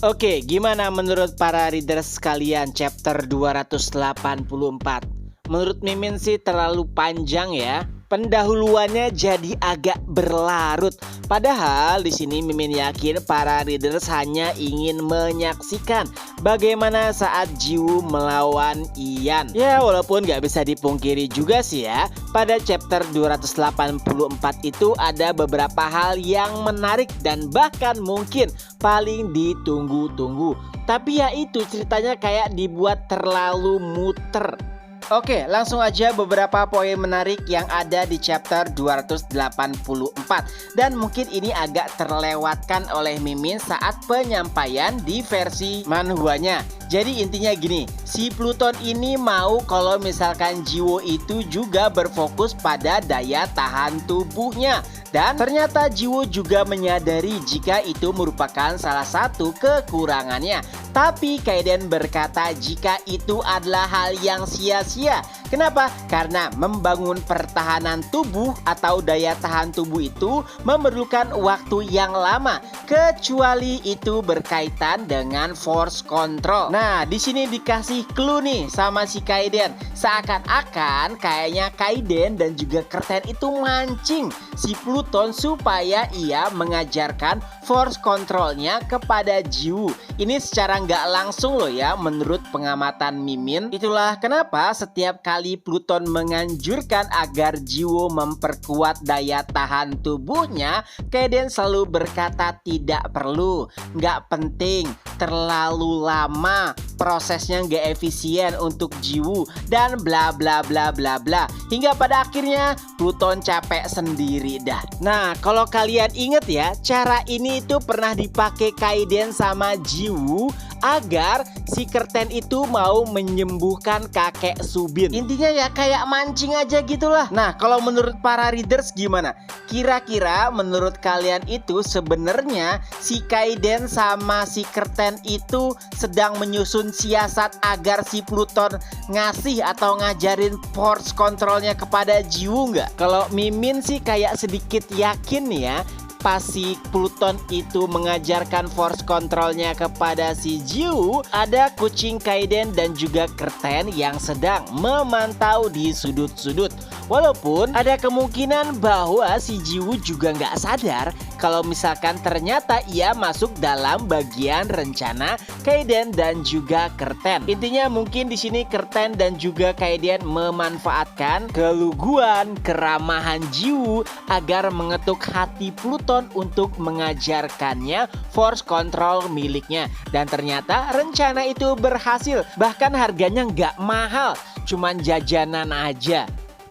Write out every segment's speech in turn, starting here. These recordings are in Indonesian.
Oke, gimana menurut para readers sekalian chapter 284? Menurut Mimin sih terlalu panjang ya. Pendahuluannya jadi agak berlarut. Padahal di sini Mimin yakin para readers hanya ingin menyaksikan bagaimana saat Jiwoo melawan Ian. Ya walaupun gak bisa dipungkiri juga sih ya, pada chapter 284 itu ada beberapa hal yang menarik dan bahkan mungkin paling ditunggu-tunggu. Tapi ya itu ceritanya kayak dibuat terlalu muter. Oke, langsung aja beberapa poin menarik yang ada di chapter 284. Dan mungkin ini agak terlewatkan oleh Mimin saat penyampaian di versi manhwanya. Jadi intinya gini, si Pluton ini mau kalau misalkan Jiwoo itu juga berfokus pada daya tahan tubuhnya. Dan ternyata Jiwoo juga menyadari jika itu merupakan salah satu kekurangannya. Tapi Kaiden berkata jika itu adalah hal yang sia-sia. Kenapa? Karena membangun pertahanan tubuh atau daya tahan tubuh itu memerlukan waktu yang lama, kecuali itu berkaitan dengan force control. Nah, di sini dikasih clue nih sama si Kaiden. Seakan-akan kayaknya Kaiden dan juga Curtain itu mancing si Pluton supaya ia mengajarkan force controlnya kepada Jiwoo. Ini secara nggak langsung loh ya menurut pengamatan Mimin. Itulah kenapa setiap kali Pluton menganjurkan agar Jiwoo memperkuat daya tahan tubuhnya, Kaiden selalu berkata tidak perlu, nggak penting, terlalu lama, prosesnya nggak efisien untuk Jiwoo dan bla bla bla bla bla. Hingga pada akhirnya Pluton capek sendiri dah. Nah, kalau kalian inget ya, cara ini itu pernah dipakai Kaiden sama Jiwoo agar si Curtain itu mau menyembuhkan kakek Subin. Intinya ya kayak mancing aja gitulah. Nah, kalau menurut para readers gimana? Kira-kira menurut kalian itu sebenarnya si Kaiden sama si Curtain itu sedang menyusun siasat agar si Pluton ngasih atau ngajarin force controlnya kepada Jiwoo nggak? Kalau Mimin sih kayak sedikit yakin ya, pas si Pluton itu mengajarkan force controlnya kepada si Jiwoo, ada kucing Kaiden dan juga Curtain yang sedang memantau di sudut-sudut. Walaupun ada kemungkinan bahwa si Jiwoo juga nggak sadar kalau misalkan ternyata ia masuk dalam bagian rencana Kaiden dan juga Curtain. Intinya mungkin di sini Curtain dan juga Kaiden memanfaatkan keluguan, keramahan Jiwoo agar mengetuk hati Pluton untuk mengajarkannya force control miliknya. Dan ternyata rencana itu berhasil. Bahkan harganya nggak mahal, cuman jajanan aja.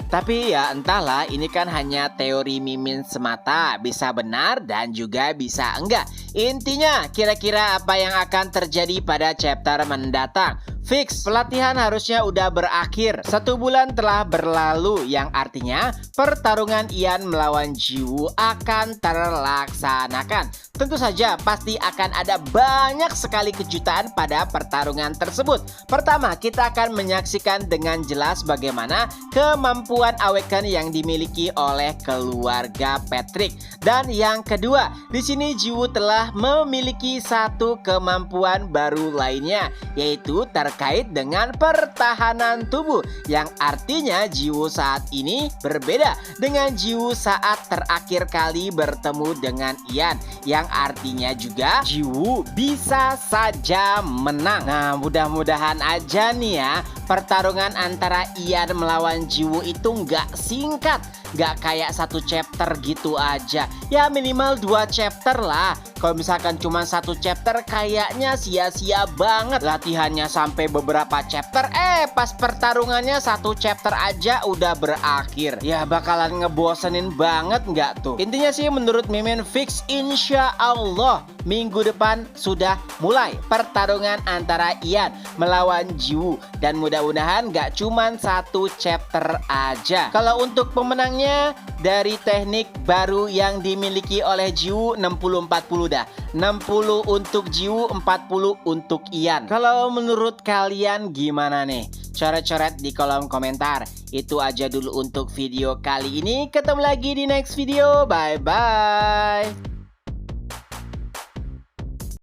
Tapi ya entahlah, ini kan hanya teori Mimin semata, bisa benar dan juga bisa enggak. Intinya kira-kira apa yang akan terjadi pada chapter mendatang? Fix, pelatihan harusnya udah berakhir. 1 bulan telah berlalu, yang artinya pertarungan Ian melawan Jiwoo akan terlaksanakan. Tentu saja pasti akan ada banyak sekali kejutan pada pertarungan tersebut. Pertama, kita akan menyaksikan dengan jelas bagaimana kemampuan Awaken yang dimiliki oleh keluarga Patrick. Dan yang kedua, di sini Jiwoo telah memiliki satu kemampuan baru lainnya, yaitu terkait dengan pertahanan tubuh, yang artinya Jiwoo saat ini berbeda dengan Jiwoo saat terakhir kali bertemu dengan Ian, yang artinya juga Jiwoo bisa saja menang. Nah, mudah-mudahan aja nih ya, pertarungan antara Ian melawan Jiwoo itu nggak singkat, nggak kayak 1 chapter gitu aja. Ya minimal 2 chapter lah. Kalau misalkan cuma 1 chapter kayaknya sia-sia banget. Latihannya sampai beberapa chapter, pas pertarungannya 1 chapter aja udah berakhir. Ya bakalan ngebosenin banget nggak tuh? Intinya sih menurut Mimin fix, insya Allah minggu depan sudah mulai pertarungan antara Ian melawan Jiwoo. Dan mudah-mudahan nggak cuma 1 chapter aja. Kalau untuk pemenangnya dari teknik baru yang dimiliki oleh Jiwoo 60-40 dah. 60 untuk Jiwoo, 40 untuk Ian. Kalau menurut kalian gimana nih? Coret-coret di kolom komentar. Itu aja dulu untuk video kali ini. Ketemu lagi di next video. Bye bye.